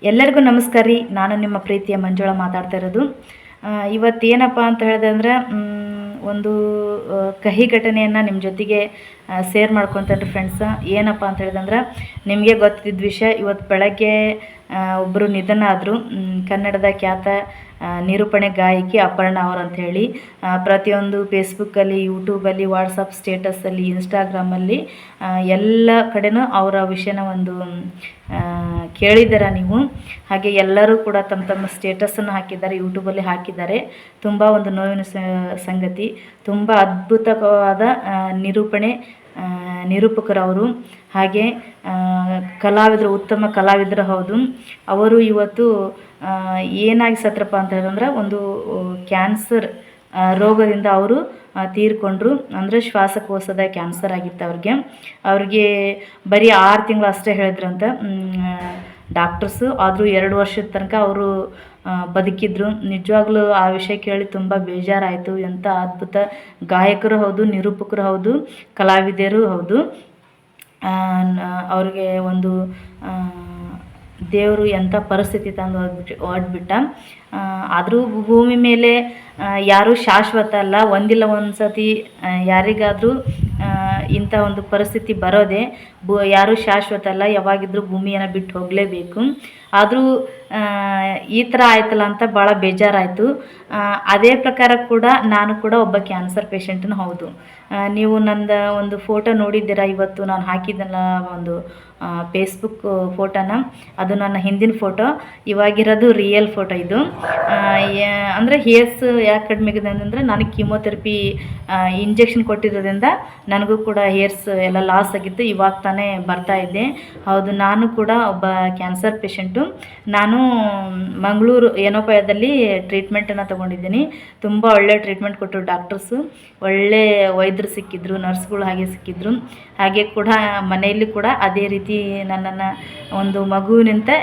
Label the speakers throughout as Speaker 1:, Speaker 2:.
Speaker 1: ಎಲ್ಲರಿಗೂ ನಮಸ್ಕಾರ ರೀ. ನಾನು ನಿಮ್ಮ ಪ್ರೀತಿಯ ಮಂಜುಳಾ ಮಾತಾಡ್ತಾ ಇರೋದು. ಇವತ್ತೇನಪ್ಪ ಅಂತ ಹೇಳಿದೆ ಅಂದರೆ ಒಂದು ಕಹಿ ಘಟನೆಯನ್ನು ನಿಮ್ಮ ಜೊತೆಗೆ ಶೇರ್ ಮಾಡ್ಕೊತಾರೆ ಫ್ರೆಂಡ್ಸ. ಏನಪ್ಪ ಅಂತ ಹೇಳಿದಂದ್ರೆ ನಿಮಗೆ ಗೊತ್ತಿದ್ದ ವಿಷಯ. ಇವತ್ತು ಬೆಳಗ್ಗೆ ಒಬ್ಬರು ನಿಧನ ಆದರು. ಕನ್ನಡದ ಖ್ಯಾತ ನಿರೂಪಣೆ ಗಾಯಕಿ ಅಪರ್ಣಾ ಅವರು ಅಂಥೇಳಿ ಪ್ರತಿಯೊಂದು ಫೇಸ್ಬುಕ್ಕಲ್ಲಿ, ಯೂಟ್ಯೂಬಲ್ಲಿ, ವಾಟ್ಸಪ್ ಸ್ಟೇಟಸಲ್ಲಿ, ಇನ್ಸ್ಟಾಗ್ರಾಮಲ್ಲಿ ಎಲ್ಲ ಕಡೆನೂ ಅವರ ವಿಷಯನ ಒಂದು ಕೇಳಿದ್ದೀರ ನೀವು. ಹಾಗೆ ಎಲ್ಲರೂ ಕೂಡ ತಮ್ಮ ತಮ್ಮ ಸ್ಟೇಟಸನ್ನು ಹಾಕಿದ್ದಾರೆ, ಯೂಟ್ಯೂಬಲ್ಲಿ ಹಾಕಿದ್ದಾರೆ. ತುಂಬ ಒಂದು ನೋವಿನ ಸಂಗತಿ. ತುಂಬ ಅದ್ಭುತವಾದ ನಿರೂಪಕರವರು. ಹಾಗೆ ಕಲಾವಿದರು, ಉತ್ತಮ ಕಲಾವಿದರು ಹೌದು. ಅವರು ಇವತ್ತು ಏನಾಗಿ ಸತ್ರಪ್ಪ ಅಂತ ಹೇಳಿದ್ರೆ ಒಂದು ಕ್ಯಾನ್ಸರ್ ರೋಗದಿಂದ ಅವರು ತೀರ್ಕೊಂಡ್ರು. ಅಂದರೆ ಶ್ವಾಸಕೋಶದ ಕ್ಯಾನ್ಸರ್ ಆಗಿತ್ತು ಅವ್ರಿಗೆ ಬರೀ 6 ತಿಂಗಳು ಅಷ್ಟೇ ಹೇಳಿದ್ರಂತ ಡಾಕ್ಟರ್ಸು. ಆದರೂ 2 ವರ್ಷದ ತನಕ ಅವರು ಬದುಕಿದ್ರು. ನಿಜವಾಗ್ಲೂ ಆ ವಿಷಯ ಕೇಳಿ ತುಂಬ ಬೇಜಾರಾಯಿತು. ಎಂಥ ಅದ್ಭುತ ಗಾಯಕರು ಹೌದು, ನಿರೂಪಕರು ಹೌದು, ಕಲಾವಿದರು ಹೌದು. ಅವ್ರಿಗೆ ಒಂದು ದೇವರು ಎಂಥ ಪರಿಸ್ಥಿತಿ ತಂದು ಹೊರಟ್ಬಿಟ್ಟ. ಆದರೂ ಭೂಮಿ ಮೇಲೆ ಯಾರೂ ಶಾಶ್ವತ ಅಲ್ಲ. ಒಂದಿಲ್ಲ ಒಂದು ಸತಿ ಯಾರಿಗಾದರೂ ಇಂಥ ಒಂದು ಪರಿಸ್ಥಿತಿ ಬರೋದೆ. ಯಾರೂ ಶಾಶ್ವತ ಅಲ್ಲ, ಯಾವಾಗಿದ್ದರೂ ಭೂಮಿಯನ್ನು ಬಿಟ್ಟು ಹೋಗಲೇಬೇಕು. ಆದರೂ ಈ ಥರ ಆಯ್ತಲ್ಲ ಅಂತ ಭಾಳ ಬೇಜಾರಾಯಿತು. ಅದೇ ಪ್ರಕಾರ ಕೂಡ ನಾನು ಕೂಡ ಒಬ್ಬ ಕ್ಯಾನ್ಸರ್ ಪೇಷಂಟನ್ನು ಹೌದು. ನೀವು ನಂದು ಒಂದು ಫೋಟೋ ನೋಡಿದ್ದೀರ. ಇವತ್ತು ನಾನು ಹಾಕಿದ್ದೆಲ್ಲ ಒಂದು ಫೇಸ್ಬುಕ್ ಫೋಟೋನ. ಅದು ನನ್ನ ಹಿಂದಿನ ಫೋಟೋ. ಇವಾಗಿರೋದು ರಿಯಲ್ ಫೋಟೋ ಇದು. ಅಂದರೆ ಹೇರ್ಸ್ ಯಾಕೆ ಕಡಿಮೆ ಆಗಿದೆ ಅಂತಂದರೆ ನನಗೆ ಕೀಮೋಥೆರಪಿ ಇಂಜೆಕ್ಷನ್ ಕೊಟ್ಟಿರೋದ್ರಿಂದ ನನಗೂ ಕೂಡ ಹೇರ್ಸ್ ಎಲ್ಲ ಲಾಸ್ ಆಗಿತ್ತು. ಇವಾಗ ತಾನೇ ಬರ್ತಾ ಇದ್ದೆ. ಹೌದು, ನಾನು ಕೂಡ ಒಬ್ಬ ಕ್ಯಾನ್ಸರ್ ಪೇಷಂಟು. ನಾನು ಮಂಗಳೂರು ಏನೋಪಾಯದಲ್ಲಿ ಟ್ರೀಟ್ಮೆಂಟನ್ನು ತೊಗೊಂಡಿದ್ದೀನಿ. ತುಂಬ ಒಳ್ಳೆ ಟ್ರೀಟ್ಮೆಂಟ್ ಕೊಟ್ಟರು ಡಾಕ್ಟರ್ಸು. ಒಳ್ಳೆ ವೈದ್ಯರು ಸಿಕ್ಕಿದ್ರು, ನರ್ಸ್ಗಳು ಹಾಗೆ ಸಿಕ್ಕಿದ್ರು. ಹಾಗೆ ಕೂಡ ಮನೆಯಲ್ಲಿ ಕೂಡ ಅದೇ ರೀತಿ ನನ್ನನ್ನು ಒಂದು ಮಗುವಿನಂತೆ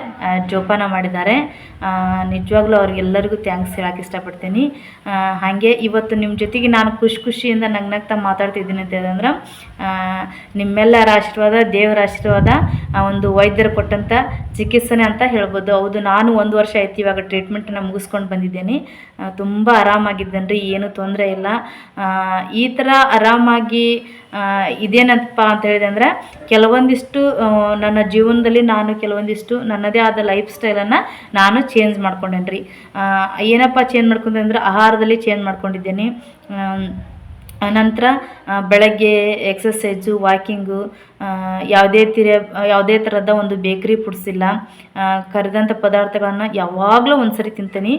Speaker 1: ಜೋಪಾನ ಮಾಡಿದ್ದಾರೆ. ನಿಜವಾಗ್ಲೂ ಅವ್ರಿಗೆಲ್ಲರಿಗೂ ಥ್ಯಾಂಕ್ಸ್ ಹೇಳೋಕ್ಕೆ ಇಷ್ಟಪಡ್ತೀನಿ. ಹಾಗೆ ಇವತ್ತು ನಿಮ್ಮ ಜೊತೆಗೆ ನಾನು ಖುಷಿಯಿಂದ ನಗ್ನಗ್ತಾ ಮಾತಾಡ್ತಿದ್ದೀನಿ ಅಂತ ಹೇಳಿದ್ರೆ ನಿಮ್ಮೆಲ್ಲರ ಆಶೀರ್ವಾದ, ದೇವರ ಆಶೀರ್ವಾದ, ಒಂದು ವೈದ್ಯರು ಕೊಟ್ಟಂಥ ಚಿಕಿತ್ಸೆನೇ ಅಂತ ಹೇಳ್ಬೋದು. ಹೌದು, ನಾನು 1 ವರ್ಷ ಆಯ್ತು ಇವಾಗ ಟ್ರೀಟ್ಮೆಂಟನ್ನು ಮುಗಿಸ್ಕೊಂಡು ಬಂದಿದ್ದೇನೆ. ತುಂಬ ಆರಾಮಾಗಿದ್ದೇನೆ ರೀ, ಏನೂ ತೊಂದರೆ ಇಲ್ಲ. ಈ ಥರ ಆರಾಮಾಗಿ ಇದೇನಪ್ಪ ಅಂತ ಹೇಳಿದೆ ಅಂದರೆ ಕೆಲವೊಂದಿಷ್ಟು ನನ್ನ ಜೀವನದಲ್ಲಿ ನಾನು ಕೆಲವೊಂದಿಷ್ಟು ನನ್ನದೇ ಆದ ಲೈಫ್ ಸ್ಟೈಲನ್ನು ನಾನು ಚೇಂಜ್ ಮಾಡ್ಕೊಂಡೇನೆ ರೀ. ಏನಪ್ಪ ಚೇಂಜ್ ಮಾಡ್ಕೊಂಡೆ ಅಂದರೆ ಆಹಾರದಲ್ಲಿ ಚೇಂಜ್ ಮಾಡ್ಕೊಂಡಿದ್ದೇನೆ. ನಂತರ ಬೆಳಗ್ಗೆ ಎಕ್ಸಸೈಜು, ವಾಕಿಂಗು, ಯಾವುದೇ ಥರದ ಒಂದು ಬೇಕ್ರಿ ಫುಡ್ಸ್ ಇಲ್ಲ. ಕರಿದಂಥ ಪದಾರ್ಥಗಳನ್ನು ಯಾವಾಗಲೂ ಒಂದು ಸರಿ ತಿಂತೀನಿ,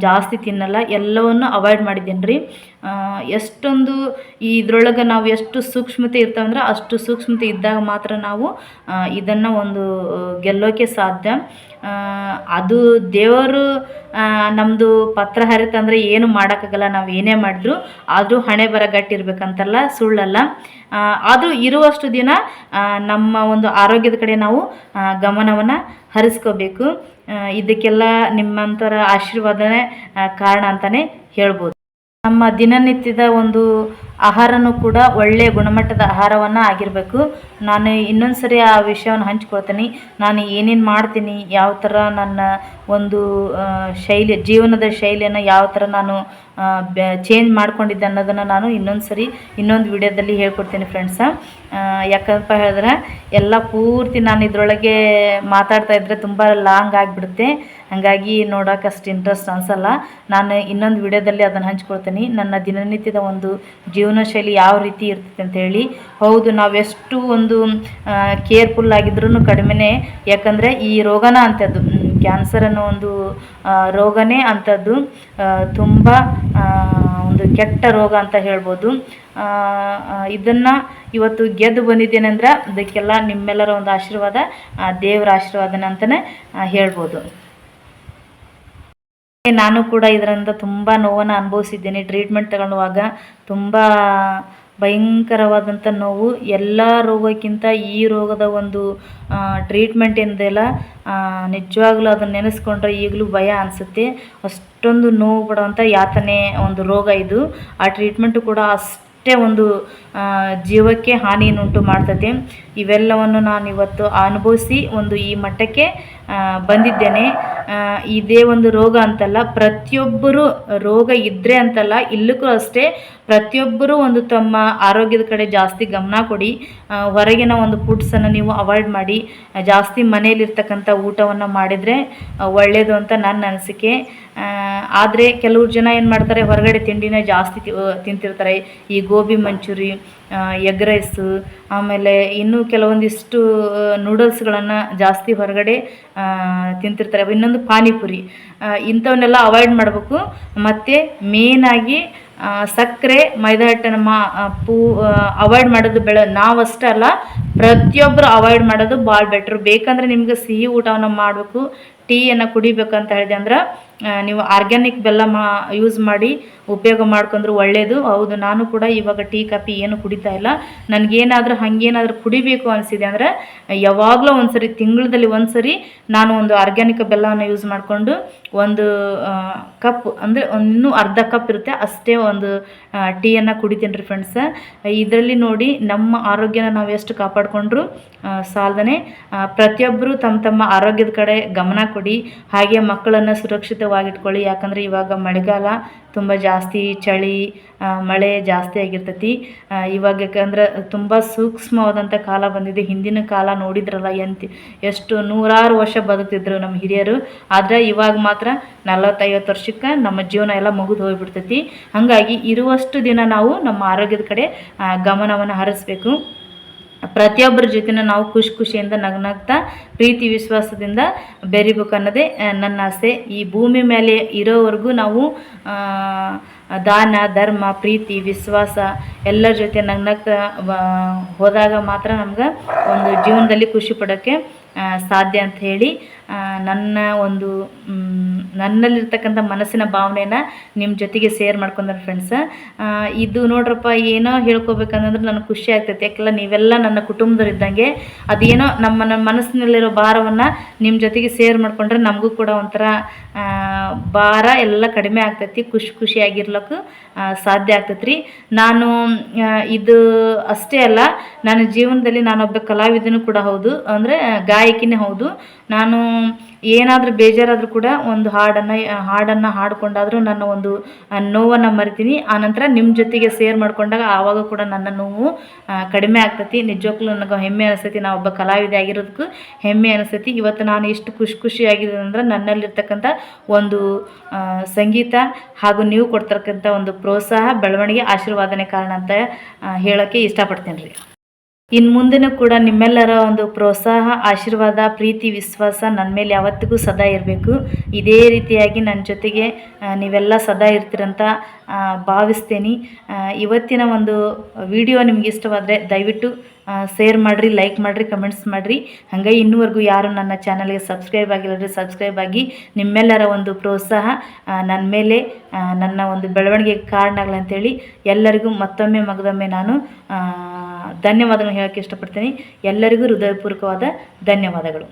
Speaker 1: ಜಾಸ್ತಿ ತಿನ್ನಲ್ಲ. ಎಲ್ಲವನ್ನು ಅವಾಯ್ಡ್ ಮಾಡಿದ್ದೇನೆ ರೀ. ಎಷ್ಟೊಂದು ಇದ್ರೊಳಗೆ ನಾವು ಎಷ್ಟು ಸೂಕ್ಷ್ಮತೆ ಇರ್ತಾವಂದ್ರೆ ಅಷ್ಟು ಸೂಕ್ಷ್ಮತೆ ಇದ್ದಾಗ ಮಾತ್ರ ನಾವು ಇದನ್ನು ಒಂದು ಗೆಲ್ಲೋಕ್ಕೆ ಸಾಧ್ಯ. ಅದು ದೇವರು ನಮ್ಮದು ಪತ್ರ ಹರಿತಂದರೆ ಏನು ಮಾಡೋಕ್ಕಾಗಲ್ಲ. ನಾವು ಏನೇ ಮಾಡಿದ್ರು ಆದರೂ ಹಣೆ ಬರ ಗಟ್ಟಿರ್ಬೇಕಂತಲ್ಲ, ಸುಳ್ಳಲ್ಲ. ಆದರೂ ಇರುವಷ್ಟು ದಿನ ನಮ್ಮ ಒಂದು ಆರೋಗ್ಯದ ಕಡೆ ನಾವು ಗಮನವನ್ನು ಹರಿಸ್ಕೋಬೇಕು. ಇದಕ್ಕೆಲ್ಲ ನಿಮ್ಮಂಥರ ಆಶೀರ್ವಾದನೇ ಕಾರಣ ಅಂತಲೇ ಹೇಳ್ಬೋದು. ನಮ್ಮ ದಿನನಿತ್ಯದ ಒಂದು ಆಹಾರನೂ ಕೂಡ ಒಳ್ಳೆಯ ಗುಣಮಟ್ಟದ ಆಹಾರವನ್ನು ಆಗಿರಬೇಕು. ನಾನು ಇನ್ನೊಂದು ಸರಿ ಆ ವಿಷಯವನ್ನು ಹಂಚ್ಕೊಳ್ತೀನಿ. ನಾನು ಏನೇನು ಮಾಡ್ತೀನಿ, ಯಾವ ಥರ ನನ್ನ ಒಂದು ಜೀವನದ ಶೈಲಿಯನ್ನು ಯಾವ ಥರ ನಾನು ಚೇಂಜ್ ಮಾಡ್ಕೊಂಡಿದ್ದೆ ಅನ್ನೋದನ್ನು ನಾನು ಇನ್ನೊಂದು ವಿಡಿಯೋದಲ್ಲಿ ಹೇಳ್ಕೊಡ್ತೀನಿ ಫ್ರೆಂಡ್ಸ. ಯಾಕಂತ ಹೇಳಿದ್ರೆ ಎಲ್ಲ ಪೂರ್ತಿ ನಾನು ಇದರೊಳಗೆ ಮಾತಾಡ್ತಾ ಇದ್ದರೆ ತುಂಬ ಲಾಂಗ್ ಆಗಿಬಿಡುತ್ತೆ. ಹಾಗಾಗಿ ನೋಡೋಕೆ ಅಷ್ಟು ಇಂಟ್ರೆಸ್ಟ್ ಅನಿಸಲ್ಲ. ನಾನು ಇನ್ನೊಂದು ವಿಡಿಯೋದಲ್ಲಿ ಅದನ್ನು ಹಂಚ್ಕೊಳ್ತೀನಿ, ನನ್ನ ದಿನನಿತ್ಯದ ಒಂದು ಜೀವನ ಶೈಲಿ ಯಾವ ರೀತಿ ಇರ್ತೈತೆ ಅಂತೇಳಿ. ಹೌದು, ನಾವೆಷ್ಟು ಒಂದು ಕೇರ್ಫುಲ್ ಆಗಿದ್ರೂ ಕಡಿಮೆನೇ. ಯಾಕಂದರೆ ಈ ರೋಗನ ಅಂಥದ್ದು, ಕ್ಯಾನ್ಸರ್ ಅನ್ನೋ ಒಂದು ರೋಗನೇ ಅಂಥದ್ದು. ತುಂಬ ಒಂದು ಕೆಟ್ಟ ರೋಗ ಅಂತ ಹೇಳ್ಬೋದು. ಇದನ್ನು ಇವತ್ತು ಗೆದ್ದು ಬಂದಿದ್ದೇನೆ ಅಂದರೆ ಅದಕ್ಕೆಲ್ಲ ನಿಮ್ಮೆಲ್ಲರ ಒಂದು ಆಶೀರ್ವಾದ, ದೇವರ ಆಶೀರ್ವಾದನ ಅಂತಲೇ ಹೇಳ್ಬೋದು. ನಾನು ಕೂಡ ಇದರಿಂದ ತುಂಬ ನೋವನ್ನು ಅನುಭವಿಸಿದ್ದೇನೆ. ಟ್ರೀಟ್ಮೆಂಟ್ ತಗೊಳ್ಳುವಾಗ ತುಂಬ ಭಯಂಕರವಾದಂಥ ನೋವು. ಎಲ್ಲ ರೋಗಕ್ಕಿಂತ ಈ ರೋಗದ ಒಂದು ಟ್ರೀಟ್ಮೆಂಟ್ ಏನಿದೆಯಲ್ಲ, ನಿಜವಾಗ್ಲೂ ಅದನ್ನು ನೆನೆಸ್ಕೊಂಡ್ರೆ ಈಗಲೂ ಭಯ ಅನಿಸುತ್ತೆ. ಅಷ್ಟೊಂದು ನೋವು ಪಡುವಂಥ ಯಾತನೆ ಒಂದು ರೋಗ ಇದು. ಆ ಟ್ರೀಟ್ಮೆಂಟು ಕೂಡ ಅಷ್ಟೇ ಒಂದು ಜೀವಕ್ಕೆ ಹಾನಿಯನ್ನುಂಟು ಮಾಡ್ತದೆ. ಇವೆಲ್ಲವನ್ನು ನಾನು ಇವತ್ತು ಅನುಭವಿಸಿ ಒಂದು ಈ ಮಟ್ಟಕ್ಕೆ ಬಂದಿದ್ದೇನೆ. ಇದೇ ಒಂದು ರೋಗ ಅಂತಲ್ಲ, ಪ್ರತಿಯೊಬ್ಬರು ರೋಗ ಇದ್ದರೆ ಅಂತಲ್ಲ, ಇಲ್ಲಕ್ಕೂ ಅಷ್ಟೇ ಪ್ರತಿಯೊಬ್ಬರೂ ಒಂದು ತಮ್ಮ ಆರೋಗ್ಯದ ಕಡೆ ಜಾಸ್ತಿ ಗಮನ ಕೊಡಿ. ಹೊರಗಿನ ಒಂದು ಫುಡ್ಸನ್ನು ನೀವು ಅವಾಯ್ಡ್ ಮಾಡಿ, ಜಾಸ್ತಿ ಮನೆಯಲ್ಲಿರ್ತಕ್ಕಂಥ ಊಟವನ್ನು ಮಾಡಿದರೆ ಒಳ್ಳೆಯದು ಅಂತ ನನ್ನ ಅನಿಸಿಕೆ. ಆದರೆ ಕೆಲವ್ರು ಜನ ಏನು ಮಾಡ್ತಾರೆ, ಹೊರಗಡೆ ತಿಂಡಿನ ಜಾಸ್ತಿ ತಿಂತಿರ್ತಾರೆ. ಈ ಗೋಬಿ ಮಂಚೂರಿ, ಎಗ್ ರೈಸು, ಆಮೇಲೆ ಇನ್ನೂ ಕೆಲವೊಂದಿಷ್ಟು ನೂಡಲ್ಸ್ಗಳನ್ನು ಜಾಸ್ತಿ ಹೊರಗಡೆ ತಿಂತಿರ್ತಾರೆ. ಇನ್ನೊಂದು ಪಾನಿಪುರಿ, ಇಂಥವನ್ನೆಲ್ಲ ಅವಾಯ್ಡ್ ಮಾಡಬೇಕು. ಮತ್ತು ಮೇನಾಗಿ ಸಕ್ಕರೆ, ಮೈದಾ ಹಿಟ್ಟನ್ನು ಅವಾಯ್ಡ್ ಮಾಡೋದು ನಾವಷ್ಟೇ ಅಲ್ಲ, ಪ್ರತಿಯೊಬ್ಬರು ಅವಾಯ್ಡ್ ಮಾಡೋದು ಭಾಳ ಬೆಟ್ರು. ಬೇಕಂದರೆ ನಿಮ್ಗೆ ಸಿಹಿ ಊಟವನ್ನು ಮಾಡಬೇಕು, ಟೀಯನ್ನು ಕುಡಿಬೇಕು ಅಂತ ಹೇಳಿದೆ ಅಂದ್ರೆ ನೀವು ಆರ್ಗ್ಯಾನಿಕ್ ಬೆಲ್ಲ ಯೂಸ್ ಮಾಡಿ ಉಪಯೋಗ ಮಾಡ್ಕೊಂಡ್ರೆ ಒಳ್ಳೆಯದು. ಹೌದು, ನಾನು ಕೂಡ ಇವಾಗ ಟೀ ಕಾಫಿ ಏನು ಕುಡಿತಾ ಇಲ್ಲ. ನನಗೇನಾದರೂ ಹಾಗೇನಾದರೂ ಕುಡಿಬೇಕು ಅನಿಸಿದೆ ಅಂದರೆ ಯಾವಾಗಲೂ ಒಂದ್ಸರಿ, ತಿಂಗಳಲ್ಲಿ ಒಂದ್ಸರಿ ನಾನು ಒಂದು ಆರ್ಗ್ಯಾನಿಕ್ ಬೆಲ್ಲವನ್ನು ಯೂಸ್ ಮಾಡಿಕೊಂಡು ಒಂದು ಕಪ್ ಅಂದರೆ ಇನ್ನೂ ಅರ್ಧ ಕಪ್ ಇರುತ್ತೆ ಅಷ್ಟೇ ಒಂದು ಟೀಯನ್ನು ಕುಡಿತೀನಿ ರೀ ಫ್ರೆಂಡ್ಸ. ಇದರಲ್ಲಿ ನೋಡಿ, ನಮ್ಮ ಆರೋಗ್ಯನ ನಾವು ಎಷ್ಟು ಕಾಪಾಡಿಕೊಂಡ್ರು ಸಾಲದೇ. ಪ್ರತಿಯೊಬ್ಬರು ತಮ್ಮ ತಮ್ಮ ಆರೋಗ್ಯದ ಕಡೆ ಗಮನ ಕೊಡಿ. ಹಾಗೆ ಮಕ್ಕಳನ್ನು ಸುರಕ್ಷಿತವಾಗಿಟ್ಕೊಳ್ಳಿ. ಯಾಕಂದರೆ ಇವಾಗ ಮಳೆಗಾಲ, ತುಂಬ ಜಾಸ್ತಿ ಚಳಿ, ಮಳೆ ಜಾಸ್ತಿ ಆಗಿರ್ತೈತಿ ಇವಾಗ. ಯಾಕಂದ್ರೆ ತುಂಬ ಸೂಕ್ಷ್ಮವಾದಂಥ ಕಾಲ ಬಂದಿದೆ. ಹಿಂದಿನ ಕಾಲ ನೋಡಿದ್ರಲ್ಲ, ಎಷ್ಟು ನೂರಾರು ವರ್ಷ ಬದುಕ್ತಿದ್ರು ನಮ್ಮ ಹಿರಿಯರು. ಆದರೆ ಇವಾಗ ಮಾತ್ರ 40-50 ವರ್ಷಕ್ಕೆ ನಮ್ಮ ಜೀವನ ಎಲ್ಲ ಮುಗಿದು ಹೋಗಿಬಿಡ್ತೈತಿ. ಹಾಗಾಗಿ ಇರುವಷ್ಟು ದಿನ ನಾವು ನಮ್ಮ ಆರೋಗ್ಯದ ಕಡೆ ಗಮನವನ್ನು ಹರಿಸ್ಬೇಕು. ಪ್ರತಿಯೊಬ್ಬರ ಜೊತೆನ ನಾವು ಖುಷಿಯಿಂದ ನಗ್ನಗ್ತಾ ಪ್ರೀತಿ ವಿಶ್ವಾಸದಿಂದ ಬೆರಿಬೇಕು ಅನ್ನೋದೇ ನನ್ನ ಆಸೆ. ಈ ಭೂಮಿ ಮೇಲೆ ಇರೋವರೆಗೂ ನಾವು ದಾನ, ಧರ್ಮ, ಪ್ರೀತಿ, ವಿಶ್ವಾಸ ಎಲ್ಲರ ಜೊತೆ ನಗ್ನಗ್ತಾ ಹೋದಾಗ ಮಾತ್ರ ನಮ್ಗೆ ಒಂದು ಜೀವನದಲ್ಲಿ ಖುಷಿ ಪಡೋಕ್ಕೆ ಸಾಧ್ಯ ಅಂತ ಹೇಳಿ ನನ್ನಲ್ಲಿರ್ತಕ್ಕಂಥ ಮನಸ್ಸಿನ ಭಾವನೆನ ನಿಮ್ಮ ಜೊತೆಗೆ ಶೇರ್ ಮಾಡ್ಕೊಂಡ್ರೆ ಫ್ರೆಂಡ್ಸ. ಇದು ನೋಡ್ರಪ್ಪ, ಏನೋ ಹೇಳ್ಕೊಬೇಕಂದ್ರೆ ನನಗೆ ಖುಷಿ ಆಗ್ತೈತೆ. ಯಾಕೆಲ್ಲ ನೀವೆಲ್ಲ ನನ್ನ ಕುಟುಂಬದವರಿದ್ದಂಗೆ. ಅದೇನೋ ನಮ್ಮ ಮನಸ್ಸಿನಲ್ಲಿರೋ ಭಾರವನ್ನು ನಿಮ್ಮ ಜೊತೆಗೆ ಶೇರ್ ಮಾಡಿಕೊಂಡ್ರೆ ನಮಗೂ ಕೂಡ ಒಂಥರ ಭಾರ ಎಲ್ಲ ಕಡಿಮೆ ಆಗ್ತೈತಿ. ಖುಷಿಯಾಗಿರ್ಲಿಕ್ಕೂ ಸಾಧ್ಯ ಆಗ್ತೈತೆ ರೀ. ನಾನು ಇದು ಅಷ್ಟೇ ಅಲ್ಲ, ನನ್ನ ಜೀವನದಲ್ಲಿ ನಾನೊಬ್ಬ ಕಲಾವಿದನೂ ಕೂಡ ಹೌದು, ಅಂದರೆ ಗಾಯಕಿನೇ ಹೌದು. ನಾನು ಏನಾದರೂ ಬೇಜಾರಾದರೂ ಕೂಡ ಒಂದು ಹಾಡನ್ನು ಹಾಡ್ಕೊಂಡಾದರೂ ನನ್ನ ಒಂದು ನೋವನ್ನು ಮರಿತೀನಿ. ಆನಂತರ ನಿಮ್ಮ ಜೊತೆಗೆ ಶೇರ್ ಮಾಡ್ಕೊಂಡಾಗ ಆವಾಗ ಕೂಡ ನನ್ನ ನೋವು ಕಡಿಮೆ ಆಗ್ತೈತಿ. ನಿಜವಾಗ್ಲೂ ನನಗೆ ಹೆಮ್ಮೆ ಅನಿಸ್ತೈತಿ. ನಾವು ಒಬ್ಬ ಕಲಾವಿದೆ ಆಗಿರೋದಕ್ಕೂ ಹೆಮ್ಮೆ ಅನಿಸ್ತೈತಿ. ಇವತ್ತು ನಾನು ಎಷ್ಟು ಖುಷಿಯಾಗಿದೆ ಅಂದರೆ ನನ್ನಲ್ಲಿರ್ತಕ್ಕಂಥ ಒಂದು ಸಂಗೀತ ಹಾಗೂ ನೀವು ಕೊಡ್ತಕ್ಕಂಥ ಒಂದು ಪ್ರೋತ್ಸಾಹ, ಬೆಳವಣಿಗೆ, ಆಶೀರ್ವಾದನೆ ಕಾರಣ ಅಂತ ಹೇಳೋಕ್ಕೆ ಇಷ್ಟಪಡ್ತೀನಿ ರೀ. ಇನ್ನು ಮುಂದೆನೂ ಕೂಡ ನಿಮ್ಮೆಲ್ಲರ ಒಂದು ಪ್ರೋತ್ಸಾಹ, ಆಶೀರ್ವಾದ, ಪ್ರೀತಿ, ವಿಶ್ವಾಸ ನನ್ನ ಮೇಲೆ ಯಾವತ್ತಿಗೂ ಸದಾ ಇರಬೇಕು. ಇದೇ ರೀತಿಯಾಗಿ ನನ್ನ ಜೊತೆಗೆ ನೀವೆಲ್ಲ ಸದಾ ಇರ್ತೀರಂತ ಭಾವಿಸ್ತೀನಿ. ಇವತ್ತಿನ ಒಂದು ವಿಡಿಯೋ ನಿಮ್ಗೆ ಇಷ್ಟವಾದರೆ ದಯವಿಟ್ಟು ಶೇರ್ ಮಾಡಿರಿ, ಲೈಕ್ ಮಾಡಿರಿ, ಕಮೆಂಟ್ಸ್ ಮಾಡಿರಿ. ಹಾಗೆ ಇನ್ನೂವರೆಗೂ ಯಾರು ನನ್ನ ಚಾನಲ್ಗೆ ಸಬ್ಸ್ಕ್ರೈಬ್ ಆಗಿಲ್ಲರಿ, ಸಬ್ಸ್ಕ್ರೈಬ್ ಆಗಿ ನಿಮ್ಮೆಲ್ಲರ ಒಂದು ಪ್ರೋತ್ಸಾಹ ನನ್ನ ಮೇಲೆ ನನ್ನ ಒಂದು ಬೆಳವಣಿಗೆಗೆ ಕಾರಣ ಆಗಲಿ ಅಂತೇಳಿ ಎಲ್ಲರಿಗೂ ಮತ್ತೊಮ್ಮೆ ನಾನು ಧನ್ಯವಾದಗಳನ್ನು ಹೇಳೋಕ್ಕೆ ಇಷ್ಟಪಡ್ತೀನಿ. ಎಲ್ಲರಿಗೂ ಹೃದಯಪೂರ್ವಕವಾದ ಧನ್ಯವಾದಗಳು.